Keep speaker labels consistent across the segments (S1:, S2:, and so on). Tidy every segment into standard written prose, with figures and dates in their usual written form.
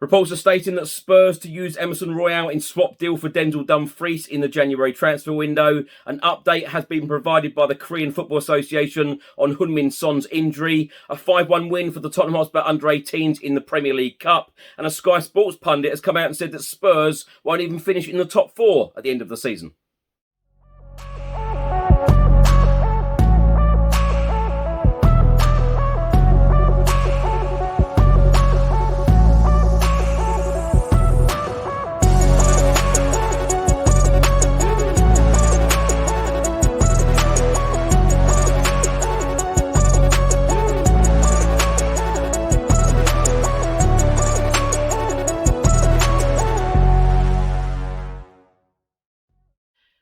S1: Reports are stating that Spurs to use Emerson Royal in swap deal for Dumfries in the January transfer window. An update has been provided by the Korean Football Association on Heung-min Son's injury. A 5-1 win for the Tottenham Hotspur under-18s in the Premier League Cup. And a Sky Sports pundit has come out and said that Spurs won't even finish in the top 4 at the end of the season.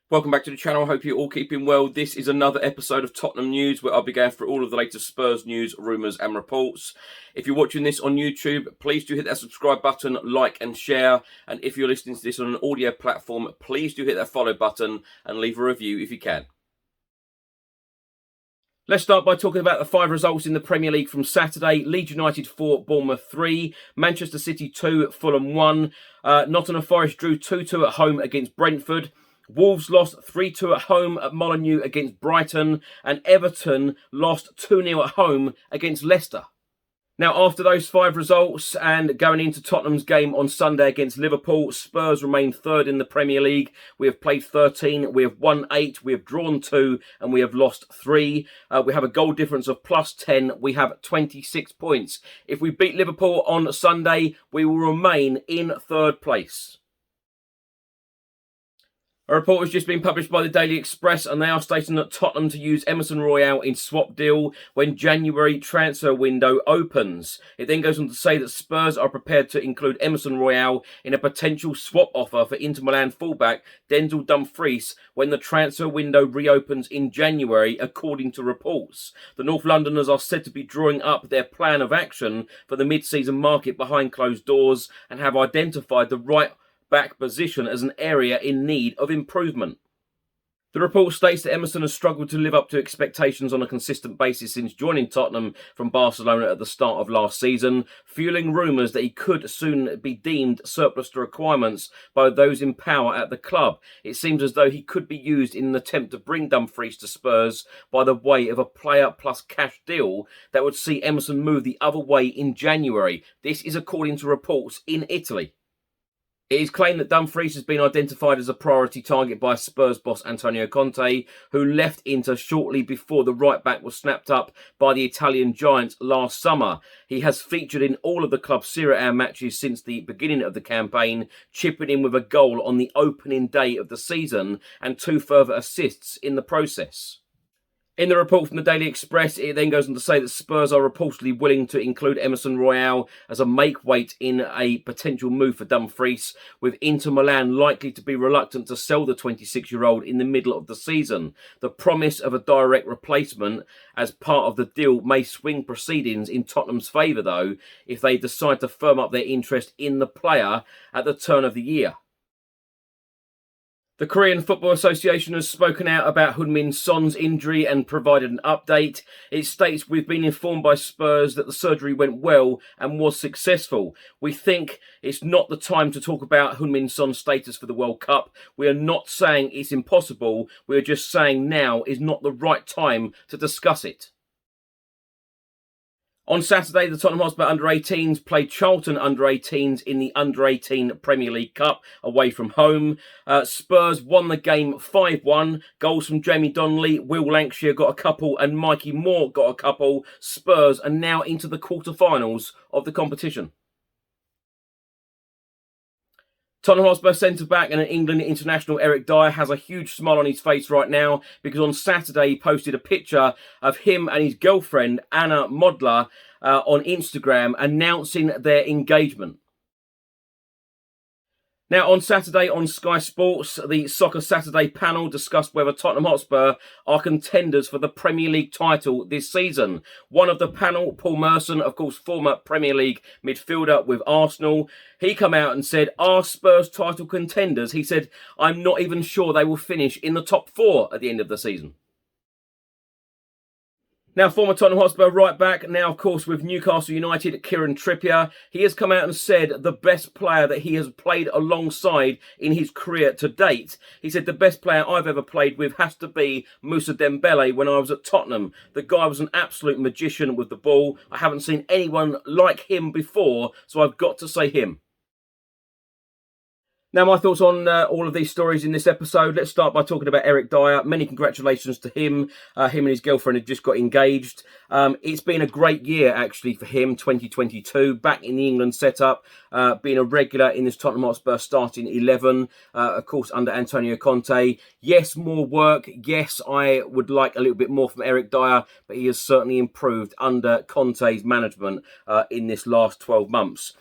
S1: Welcome back to the channel. I hope you're all keeping well. This is another episode of Tottenham News where I'll be going through all of the latest Spurs news, rumours and reports. If you're watching this on YouTube, please do hit that subscribe button, like and share. And if you're listening to this on an audio platform, please do hit that follow button and leave a review if you can. Let's start by talking about the 5 results in the Premier League from Saturday. Leeds United 4, Bournemouth 3, Manchester City 2, Fulham 1, Nottingham Forest drew 2-2 at home against Brentford. Wolves lost 3-2 at home at Molineux against Brighton, and Everton lost 2-0 at home against Leicester. Now, after those 5 results and going into Tottenham's game on Sunday against Liverpool, Spurs remain 3rd in the Premier League. We have played 13, we have won 8, we have drawn 2, and we have lost 3. We have a goal difference of plus 10. We have 26 points. If we beat Liverpool on Sunday, we will remain in 3rd place. A report has just been published by the Daily Express and they are stating that Tottenham to use Emerson Royal in swap deal when January transfer window opens. It then goes on to say that Spurs are prepared to include Emerson Royal in a potential swap offer for Inter Milan fullback Dumfries when the transfer window reopens in January, according to reports. The North Londoners are said to be drawing up their plan of action for the mid-season market behind closed doors and have identified the right back position as an area in need of improvement. The report states that Emerson has struggled to live up to expectations on a consistent basis since joining Tottenham from Barcelona at the start of last season, fueling rumours that he could soon be deemed surplus to requirements by those in power at the club. It seems as though he could be used in an attempt to bring Dumfries to Spurs by the way of a player plus cash deal that would see Emerson move the other way in January. This is according to reports in Italy. It is claimed that Dumfries has been identified as a priority target by Spurs boss Antonio Conte, who left Inter shortly before the right-back was snapped up by the Italian giants last summer. He has featured in all of the club's Serie A matches since the beginning of the campaign, chipping in with a goal on the opening day of the season and 2 further assists in the process. In the report from the Daily Express, it then goes on to say that Spurs are reportedly willing to include Emerson Royal as a make-weight in a potential move for Dumfries, with Inter Milan likely to be reluctant to sell the 26-year-old in the middle of the season. The promise of a direct replacement as part of the deal may swing proceedings in Tottenham's favour, though, if they decide to firm up their interest in the player at the turn of the year. The Korean Football Association has spoken out about Heung-min Son's injury and provided an update. It states, "We've been informed by Spurs that the surgery went well and was successful. We think it's not the time to talk about Heung-min Son's status for the World Cup. We are not saying it's impossible. We are just saying now is not the right time to discuss it." On Saturday, the Tottenham Hotspur under-18s played Charlton under-18s in the under-18 Premier League Cup away from home. Spurs won the game 5-1. Goals from Jamie Donnelly, Will Lancashire got a couple and Mikey Moore got a couple. Spurs are now into the quarter-finals of the competition. Tottenham Hotspur centre-back and an England international Eric Dier has a huge smile on his face right now because on Saturday he posted a picture of him and his girlfriend Anna Modler on Instagram announcing their engagement. Now, on Saturday on Sky Sports, the Soccer Saturday panel discussed whether Tottenham Hotspur are contenders for the Premier League title this season. One of the panel, Paul Merson, of course, former Premier League midfielder with Arsenal, he come out and said, "Are Spurs title contenders?" He said, "I'm not even sure they will finish in the top 4 at the end of the season." Now, former Tottenham Hotspur right back, now of course with Newcastle United, Kieran Trippier. He has come out and said the best player that he has played alongside in his career to date. He said the best player I've ever played with has to be Moussa Dembele when I was at Tottenham. The guy was an absolute magician with the ball. I haven't seen anyone like him before, so I've got to say him. Now, my thoughts on all of these stories in this episode. Let's start by talking about Eric Dier. Many congratulations to him. Him and his girlfriend had just got engaged. It's been a great year, actually, for him, 2022. Back in the England setup, being a regular in this Tottenham Hotspur starting 11, of course, under Antonio Conte. Yes, more work. Yes, I would like a little bit more from Eric Dier, but he has certainly improved under Conte's management in this last 12 months.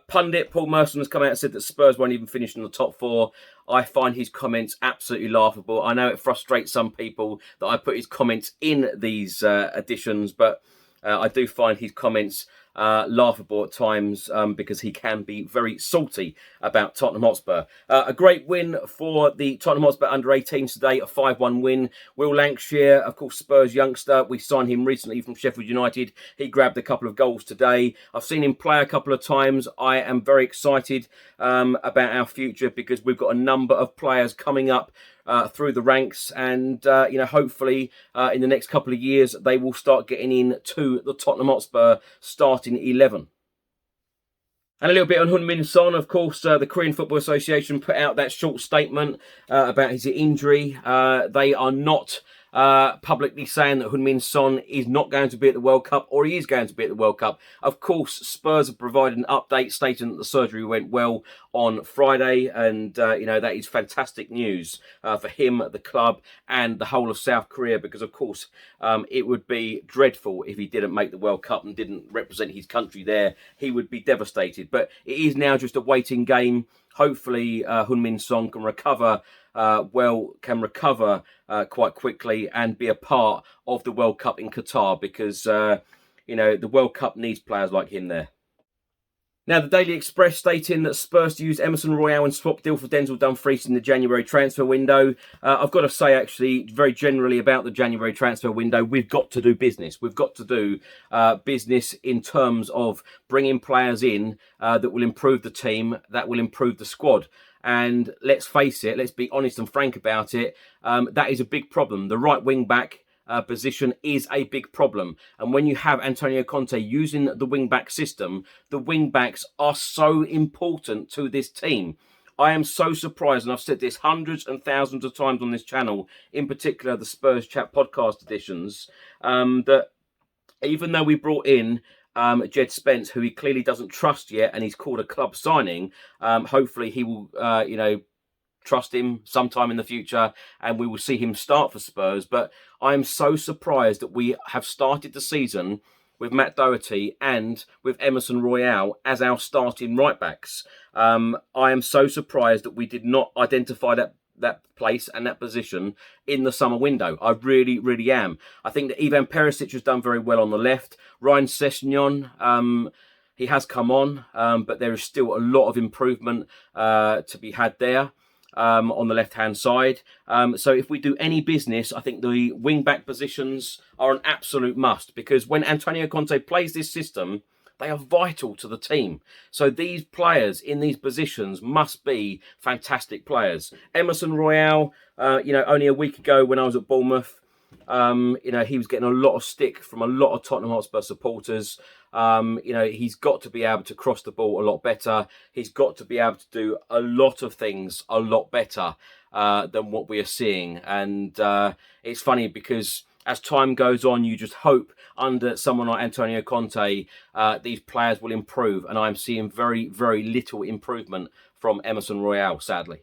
S1: Pundit Paul Merson has come out and said that Spurs won't even finish in the top 4. I find his comments absolutely laughable. I know it frustrates some people that I put his comments in these editions, but I do find his comments laughable at times because he can be very salty about Tottenham Hotspur. A great win for the Tottenham Hotspur under-18s today, a 5-1 win. Will Lancashire, of course, Spurs youngster. We signed him recently from Sheffield United. He grabbed a couple of goals today. I've seen him play a couple of times. I am very excited about our future because we've got a number of players coming up through the ranks, and hopefully in the next couple of years they will start getting in to the Tottenham Hotspur starting 11. And a little bit on Heung-min Son, of course, the Korean Football Association put out that short statement about his injury. They are not publicly saying that Heung-min Son is not going to be at the World Cup, or he is going to be at the World Cup. Of course, Spurs have provided an update stating that the surgery went well on Friday, and that is fantastic news for him, the club, and the whole of South Korea, because of course it would be dreadful if he didn't make the World Cup and didn't represent his country there. He would be devastated, but it is now just a waiting game. Hopefully Heung-min Son can recover quite quickly and be a part of the World Cup in Qatar, because the World Cup needs players like him there. Now, the Daily Express stating that Spurs to use Emerson Royal and swap deal for Denzel Dumfries in the January transfer window. I've got to say, actually, very generally about the January transfer window, we've got to do business. We've got to do business in terms of bringing players in that will improve the team, that will improve the squad. And let's face it, let's be honest and frank about it, that is a big problem. The right wing back position is a big problem. And when you have Antonio Conte using the wing-back system, the wing-backs are so important to this team. I am so surprised, and I've said this hundreds and thousands of times on this channel, in particular the Spurs Chat podcast editions, that even though we brought in Jed Spence, who he clearly doesn't trust yet, and he's called a club signing, hopefully he will, trust him sometime in the future, and we will see him start for Spurs. But I'm so surprised that we have started the season with Matt Doherty and with Emerson Royal as our starting right backs. I am so surprised that we did not identify that place and that position in the summer window. I really, really am. I think that Ivan Perisic has done very well on the left. Ryan Sessegnon, he has come on, but there is still a lot of improvement to be had there. On the left-hand side. So if we do any business, I think the wing-back positions are an absolute must, because when Antonio Conte plays this system, they are vital to the team. So these players in these positions must be fantastic players. Emerson Royal, only a week ago when I was at Bournemouth, he was getting a lot of stick from a lot of Tottenham Hotspur supporters. He's got to be able to cross the ball a lot better. He's got to be able to do a lot of things a lot better than what we are seeing. And it's funny because as time goes on, you just hope under someone like Antonio Conte, these players will improve. And I'm seeing very, very little improvement from Emerson Royal, sadly.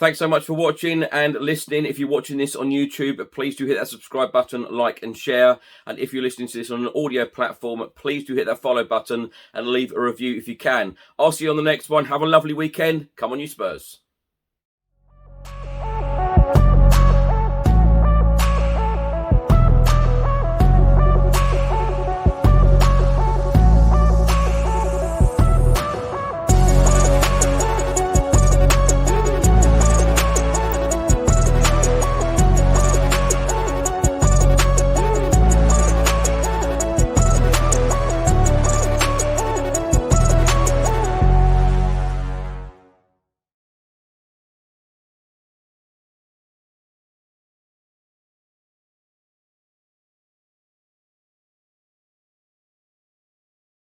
S1: Thanks so much for watching and listening. If you're watching this on YouTube, please do hit that subscribe button, like and share. And if you're listening to this on an audio platform, please do hit that follow button and leave a review if you can. I'll see you on the next one. Have a lovely weekend. Come on, you Spurs.